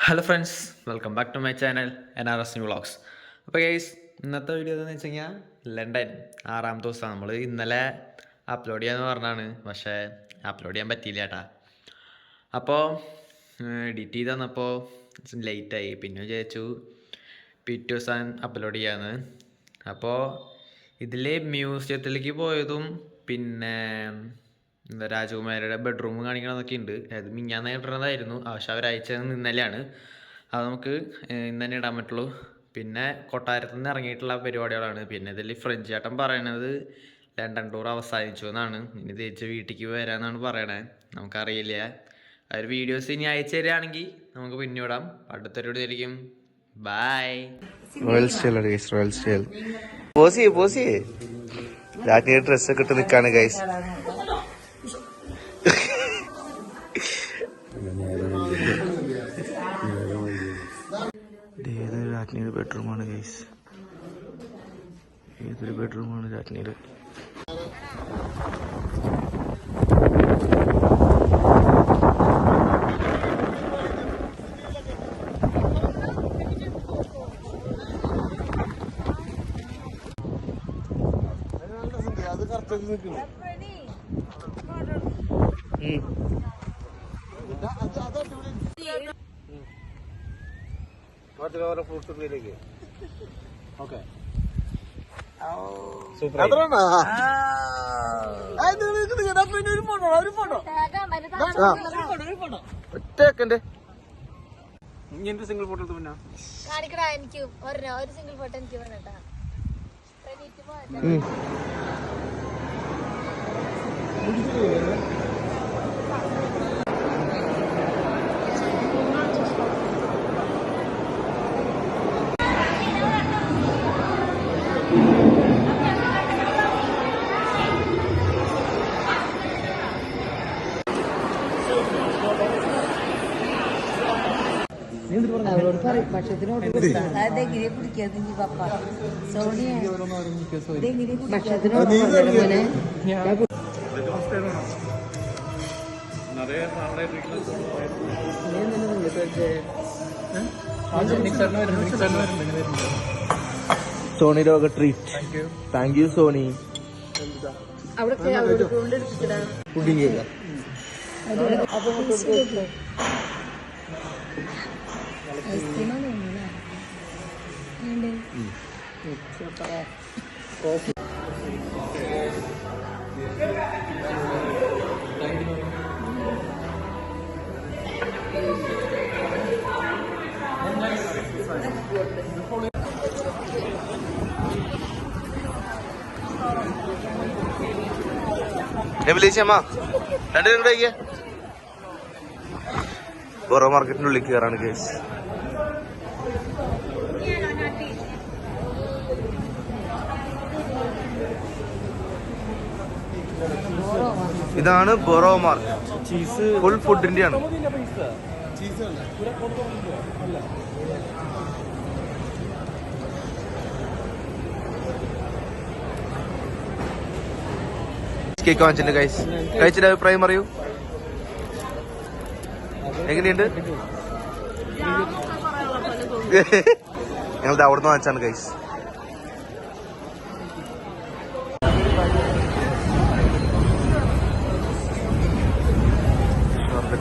Hello friends, welcome back to my channel NRS New Vlogs. അപ്പോൾ guys, ഇന്നത്തെ video എന്ന് വെച്ച് കഴിഞ്ഞാൽ ലണ്ടൻ 6ാമത്തെ ദിവസമാണ്. നമ്മൾ ഇന്നലെ അപ്ലോഡ് ചെയ്യാമെന്ന് പറഞ്ഞാണ്, പക്ഷേ അപ്ലോഡ് ചെയ്യാൻ പറ്റിയില്ല ചേട്ടാ. അപ്പോൾ എഡിറ്റ് ചെയ്ത് തന്നപ്പോൾ ലേറ്റായി. പിന്നെ വിചാരിച്ചു പിറ്റേ ദിവസം അപ്ലോഡ് ചെയ്യാമെന്ന്. അപ്പോൾ ഇതിൽ മ്യൂസിയത്തിലേക്ക് പോയതും പിന്നെ രാജകുമാരിയുടെ ബെഡ്റൂം കാണിക്കണമെന്നൊക്കെ ഉണ്ട്. അത് മിഞ്ഞാന്ന് ഇടുന്നതായിരുന്നു, പക്ഷെ അവരയച്ചത് ഇന്നലെയാണ്. അത് നമുക്ക് ഇന്ന് തന്നെ ഇടാൻ പറ്റുള്ളൂ. പിന്നെ കൊട്ടാരത്തിൽ നിന്ന് ഇറങ്ങിയിട്ടുള്ള പരിപാടികളാണ്. പിന്നെ ഇതിൽ ഫ്രഞ്ച് ചേട്ടൻ പറയണത് ലണ്ടൻ ടൂർ അവസാനിച്ചു എന്നാണ്. ഇനി തിരിച്ച് വീട്ടിലേക്ക് വരാമെന്നാണ് പറയണേ. നമുക്കറിയില്ല. ആ ഒരു വീഡിയോസ് ഇനി അയച്ചു തരികയാണെങ്കിൽ നമുക്ക് പിന്നെ വിടാം. അടുത്തൊരു വീഡിയോയിലേക്കും ബൈ. ഡ്രസ്സൊക്കെ ഇട്ട് നിൽക്കാണ് ഗൈസ്. ഏതൊരു രാജ്ഞിയുടെ ബെഡ്റൂമാണ് ഗൈസ്, ഏതൊരു ബെഡ്റൂമാണ് രാജ്ഞിയുടെ. അത് കറക്റ്റ് നിൽക്കുന്നു. ഫ്രൂട്ട്സിലേക്ക് ഓക്കെ ഒറ്റ സിംഗിൾ ഫോട്ടോ പിന്നെ എനിക്ക് ഒരു സിംഗിൾ ഫോട്ടോ എനിക്ക് പറഞ്ഞിട്ടാ. അവരോട് പറയും ഭക്ഷണത്തിനോട് അതെങ്ങനെ പിടിക്കാതെ പപ്പ സോണിയ ഭക്ഷണത്തിനോട് സോണി രോഗ ട്രീറ്റ്. Thank you Soni. അവിടെ കൊണ്ടെടുത്തിട്ടാ പുഡിങ് കേൾക്കാം. വിളിച്ചമ്മ രണ്ടുപേരും കൂടെ കഴിക്കുക. ബൊറോ മാർക്കറ്റിന്റെ ഉള്ളിൽ കയറാണ് കേസ്. ഇതാണ് ബൊറോ മാർക്കറ്റ്. ഫുൾ ഫുഡിന്റെ ആണ്. കേക്ക് വാങ്ങിച്ചിട്ടുണ്ട് ഗൈസ്. കഴിച്ചിട്ട് അഭിപ്രായം പറയൂ, എങ്ങനെയുണ്ട്? ഞങ്ങളുടെ അവിടുന്ന് വാങ്ങിച്ചാണ് ഗൈസ്.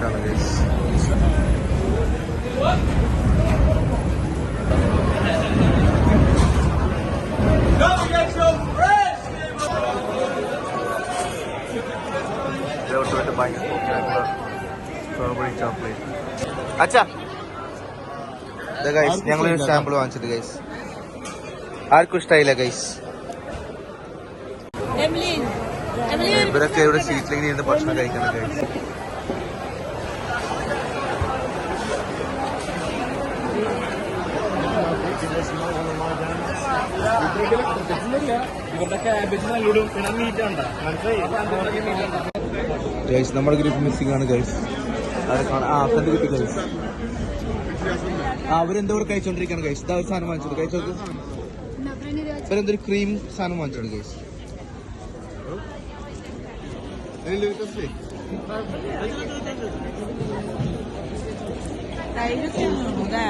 ാണ് ഗൈസ്. ചോക്ലേറ്റ് അച്ഛാ ഗൈസ്, ഞങ്ങൾ സാമ്പിൾ വാങ്ങിച്ചത് ഗൈസ്. ആർക്കും ഇഷ്ടമായില്ല ഗൈസ്. ഇവരൊക്കെ ഇവിടെ സീറ്റിലേക്ക് ഇരുന്ന് ഭക്ഷണം കഴിക്കണം ഗൈസ്. ഗൈസ് നമ്മുടെ ഗ്രൂപ്പ് മിസ്സിംഗ് ആണ് ഗൈസ്. ഫ്രണ്ട് കിട്ടി ഗൈസ്. അവരെന്തോ കഴിച്ചോണ്ടിരിക്കാണ് ഗൈസ്. ഇതാ ഒരു സാധനം വാങ്ങിച്ചത് കഴിച്ചോക്ക്. ഇവരെന്തൊരു ക്രീം സാധനം വാങ്ങിച്ചോണ്ട് ഗൈസ്.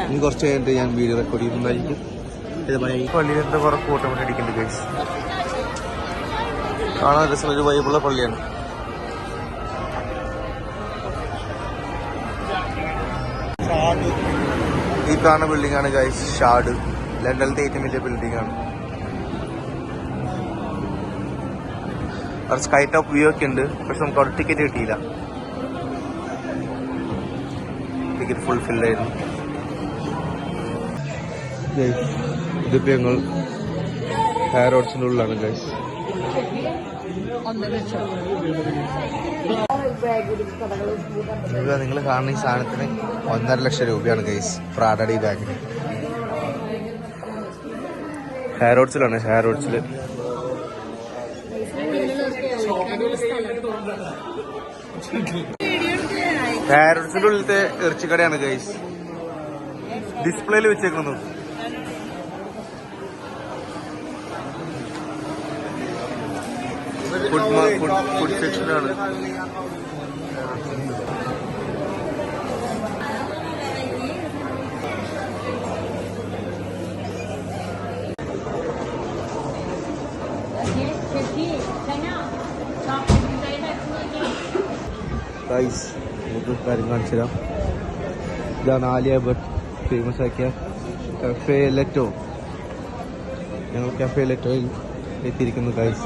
ഇനി കുറച്ച് കഴിഞ്ഞിട്ട് ഞാൻ വീഡിയോ റെക്കോർഡ് ചെയ്യുന്നതായിരിക്കും. ഈ പള്ളിയിൽ എന്താ കുറെ കൂട്ടം കൊണ്ട് അടിക്കുന്നുണ്ട് ഗൈസ്. കാണാൻ രസം, ഒരു വൈബുള്ള പള്ളിയാണ്. ഈ കാണുന്ന ബിൽഡിംഗ് ആണ് ഗൈസ് ഷാഡ്, ലണ്ടനിലത്തെ ഏറ്റവും വലിയ ബിൽഡിംഗ് ആണ്. അവിടെ സ്കൈ ടോപ്പ് വ്യൂ ഒക്കെ ഉണ്ട്, പക്ഷെ നമുക്ക് അവിടെ ടിക്കറ്റ് കിട്ടിയില്ല. ടിക്കറ്റ് ഫുൾ ഫില്ലായിരുന്നു. ഇതിപ്പോ ഞങ്ങൾ ഹാരോഡ്സിന്റെ ഉള്ളിലാണ് ഗൈസ്. നിങ്ങൾ കാണുന്ന ഈ സാധനത്തിന് 1.5 ലക്ഷം രൂപയാണ് ഗൈസ്. പ്രാഡഡി ബാഗിന് ഹാരോഡ്സിലാണ്. ഹാരോഡ്സില് ഹാരോഡ്സിന്റെ ഉള്ളിലത്തെ ഇറച്ചിക്കടയാണ് ഗൈസ്. ഡിസ്പ്ലേയിൽ വെച്ചേക്കുന്നു. ഫുഡ് സെക്ഷനാണ്. ഗൈസ് നമുക്ക് കാര്യം കാണിച്ചു തരാം. ഇതാണ് ആലിയ ഭട്ട് ഫേമസ് ആക്കിയ കഫേ ലെറ്റോ. ഞങ്ങൾ കഫേ ലെറ്റോയിൽ എത്തിയിരിക്കുന്നു ഗൈസ്.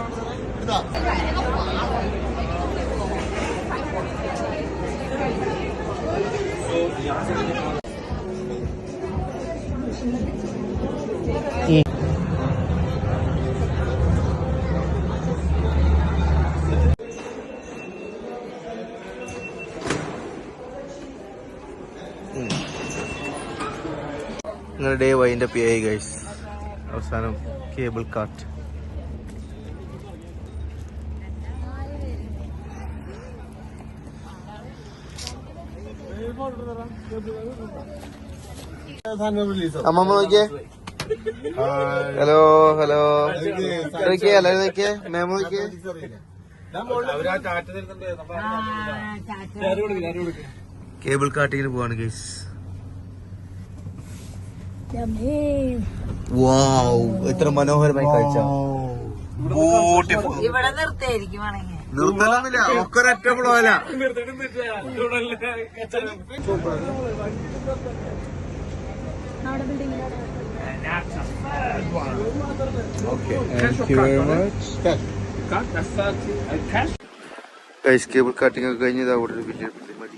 നിങ്ങളുടെ ഡേ വൈൻഡ് അപ്പ് ആയി ഗൈസ്. അവസാനം കേബിൾ കാർട്ട്. അമ്മ നോക്കിയേ. ഹലോ ഹലോ നോക്കിയേ. എല്ലാരും നോക്കിയേ. മേമ നോക്കിയേ. കേബിൾ കാർട്ടിൽ പോവാണ് ഗൈസ്. വാവ്, എത്ര മനോഹരമായി കാഴ്ച. ഇവിടെ നിർത്തായിരിക്കും നിർത്തലൊന്നുമില്ല, ഒക്കെ ഒരൊറ്റ ഫ്ലോയില. കേബിൾ കാട്ടിങ് ഒക്കെ കഴിഞ്ഞത് അവിടെ ഒരു വലിയ മടി.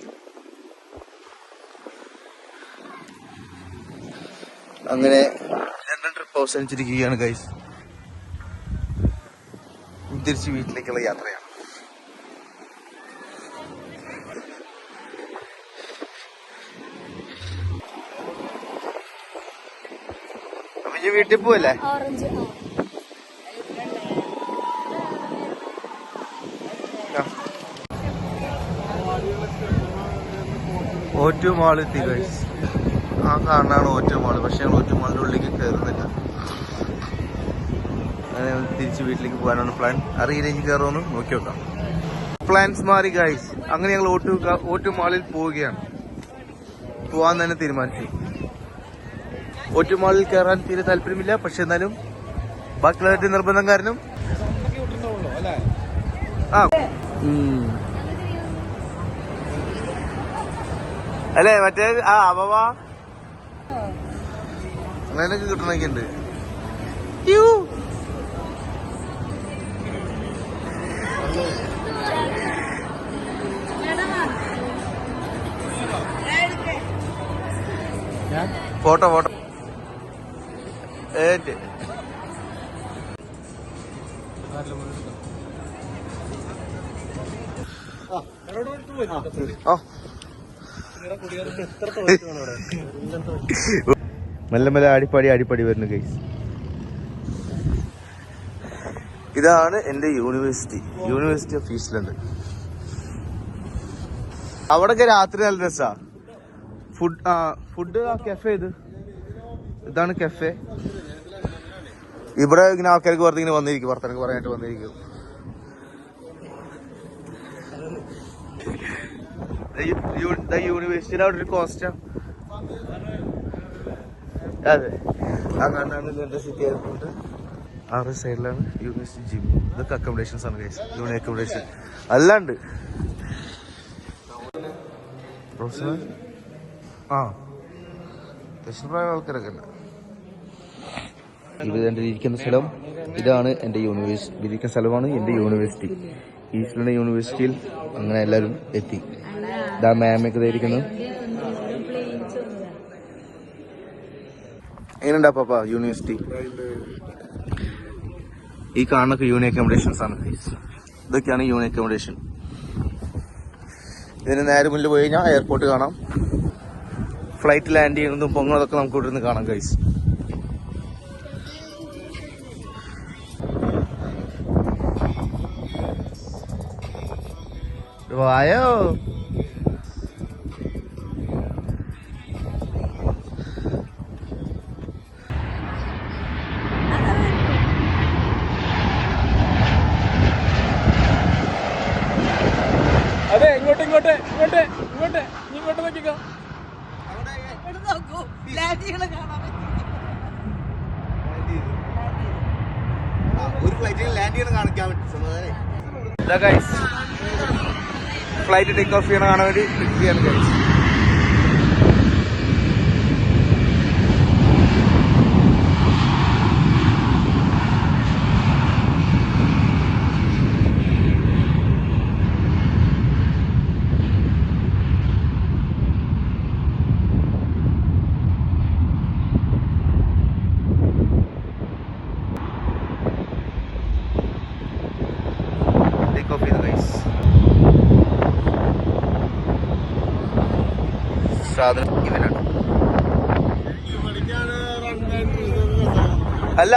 അങ്ങനെ ലണ്ടൻ ട്രിപ്പ് അവസാനിച്ചിരിക്കുകയാണ് ഗൈസ്. തിരിച്ച് വീട്ടിലേക്കുള്ള യാത്രയാണ്. അപ്പൊ ഇനി വീട്ടിൽ പോവല്ലേ? ഓറ്റു മാൾ എത്തി ഗൈസ്. ആ കാണാണ് ഓറ്റു മാള്. പക്ഷെ ഞങ്ങൾ ഓറ്റു മാളിന്റെ ഉള്ളിലേക്ക് കയറുന്നില്ല. അങ്ങനെ തിരിച്ച് വീട്ടിലേക്ക് പോകാനാണ് പ്ലാൻ. അറിയില്ല ഇനി കയറുമെന്ന് നോക്കി നോക്കാം. പ്ലാൻസ് മാറി ഗൈസ്. അങ്ങനെ ഞങ്ങൾ ഓറ്റു മാളിൽ പോവുകയാണ്. പോവാൻ തന്നെ തീരുമാനിച്ചു. ഓറ്റു മാളിൽ കയറാൻ തീരെ താല്പര്യമില്ല. പക്ഷെ എന്നാലും ബാക്കിയുള്ളവരുടെ നിർബന്ധം കാരണം അല്ലേ മറ്റേ അവവാ അങ്ങനെയൊക്കെ കിട്ടണൊക്കെ ഉണ്ട്. ഫോട്ടോ ഫോട്ടോ ഏറ്റ് മെല്ലെ മെല്ലെ അടിപ്പടി വരുന്നു ഗൈസ്. ഇതാണ് എന്റെ യൂണിവേഴ്സിറ്റി ഓഫ് ഈസ്റ്റ്ലൻഡ്. അവിടൊക്കെ രാത്രി നല്ല രസാ. Food cafe. ഇതാണ് കഫേ. ഇവിടെ ഇങ്ങനെ ആൾക്കാർക്ക് വെറുതെ ഇങ്ങനെ വന്നിരിക്കും, വർത്തനക്ക് പറയാനായിട്ട് വന്നിരിക്കും. യൂണിവേഴ്സിറ്റിയുടെ അവിടെ ഒരു കോസ്റ്റ അതെ ആ കാണാണ് ലണ്ടൻ സിറ്റി എയർപോർട്ട്. ആറ് സൈഡിലാണ് യൂണിവേഴ്സിറ്റി ജിം. ഇതൊക്കെ അക്കോമഡേഷൻസ് ആണ് ഗൈസ്. യൂണി അക്കോമഡേഷൻ അല്ലാണ്ട് ആ ദക്ഷിണപ്രായ ആൾക്കാരൊക്കെ അല്ല. ഇത് എൻ്റെ ഇരിക്കുന്ന സ്ഥലം ഇതാണ്. എൻ്റെ ഇരിക്കുന്ന സ്ഥലമാണ് എൻ്റെ യൂണിവേഴ്സിറ്റി. ഈസ്റ്റ് ലണ്ടൻ യൂണിവേഴ്സിറ്റിയിൽ അങ്ങനെ എല്ലാവരും എത്തി. ഇതാ മാമൊക്കെ ഇരിക്കുന്നത്. എങ്ങനെയുണ്ടാ പാപ്പ യൂണിവേഴ്സിറ്റി? ഈ കാണുന്നൊക്കെ യൂണി അക്കോമഡേഷൻസ് ആണ്. ഇതൊക്കെയാണ് യൂണി അക്കോമഡേഷൻ. ഇതിന് നേരെ മുന്നിൽ പോയി കഴിഞ്ഞാൽ എയർപോർട്ട് കാണാം. ഫ്ലൈറ്റ് ലാൻഡ് ചെയ്യുന്നതും പൊങ്ങുന്നതൊക്കെ നമുക്ക് ഇവിടെ നിന്ന് കാണാം ഗൈസ്. വായോ അതെ ഇങ്ങോട്ട് നോക്കിക്കോ. ഒരു ഫ്ലൈറ്റിൽ ലാൻഡ് ചെയ്യണം കാണിക്കാൻ പറ്റും. ഫ്ലൈറ്റ് ടേക്ക് ഓഫ് ചെയ്യണ കാണാൻ വേണ്ടി ചെയ്യാണ് ഗൈസ്. ടേക്ക് ഓഫ് ചെയ്ത ഗൈസ്. സാധനം ഇവനാണ്. അല്ല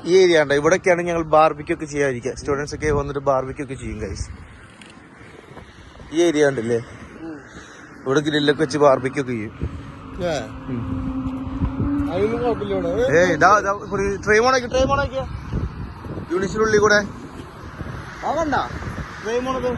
ഈ ഏരിയ ഉണ്ടോ? ഇവിടെയൊക്കെയാണ് ഞങ്ങൾ ബാർബിക്യൂ ഒക്കെ ചെയ്യാതിരിക്കുക. സ്റ്റുഡൻസ് ഒക്കെ വന്നിട്ട് ബാർബിക്യൂ ഒക്കെ ചെയ്യും ഗൈസ്. ഈ ഏരിയ ഉണ്ടല്ലേ, ഇവിടെ ഗ്രില്ലൊക്കെ വെച്ച് ബാർബിക്യൂ ഒക്കെ ചെയ്യും. ട്രെയിൻ ഓണാക്കിയ യൂണിസിനുള്ളിൽ കൂടെ ആവണ്ട ട്രെയിൻ പോണത്.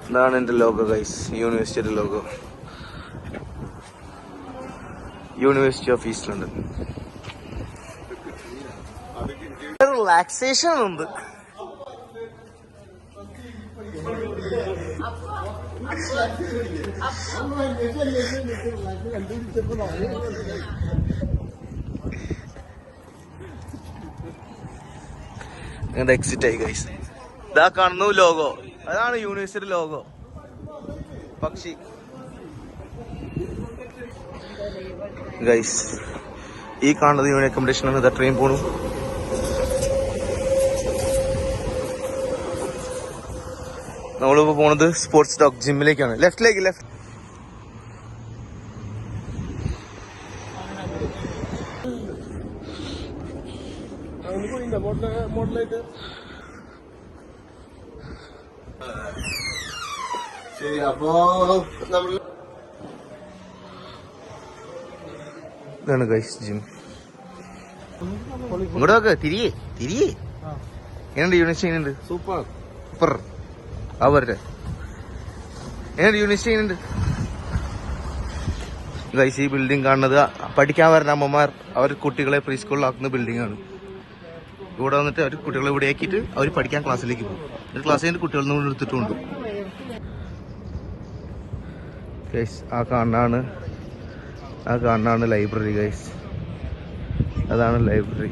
ഇതാണ് എൻ്റെ ലോഗോ ഗൈസ്, യൂണിവേഴ്സിറ്റിയുടെ logo. University of east London. Relaxation ഉണ്ട്. എക്സിറ്റ് ആയി ഗൈസ്. ഇതാ കാണുന്നു ലോഗോ, അതാണ് യൂണിവേഴ്സിറ്റി ലോഗോ. പക്ഷി ഗൈസ്, ഈ കാണുന്നത് യൂണി അക്കോമഡേഷൻ ആണ്. ഇതാ ട്രെയിൻ പോണു. നമ്മളിപ്പോ പോണത് സ്പോർട്സ് ഡോഗ് ജിമ്മിലേക്കാണ്. ലെഫ്റ്റിലേക്ക്. ശരി, അപ്പോ ഇതാണ് ഗൈസ് ജിം. ഇങ്ങോട്ട് നോക്ക്, തിരിയേ. എങ്ങനെയുണ്ട് യൂണിവേഴ്സിറ്റി? എങ്ങനെയുണ്ട്? സൂപ്പർ. ആ വരട്ടെ. എങ്ങനെയുണ്ട് യൂണിവേഴ്സിറ്റി? എങ്ങനെയുണ്ട് ഗൈസ്? ഈ ബിൽഡിംഗ് കാണുന്നത് പഠിക്കാൻ വരുന്ന അമ്മമാർ അവർ കുട്ടികളെ പ്രീ സ്കൂളിലാക്കുന്ന ബിൽഡിംഗ് ആണ്. ഇവിടെ വന്നിട്ട് അവർ കുട്ടികളെ ഇവിടെ ആക്കിയിട്ട് അവർ പഠിക്കാൻ ക്ലാസ്സിലേക്ക് പോകും. ഒരു ക്ലാസ്സിൽ നിന്ന് കുട്ടികളിൽ നിന്ന് എടുത്തിട്ടുണ്ട് ഗൈസ്. ആ കാണാണ് ലൈബ്രറി ഗൈസ്. അതാണ് ലൈബ്രറി.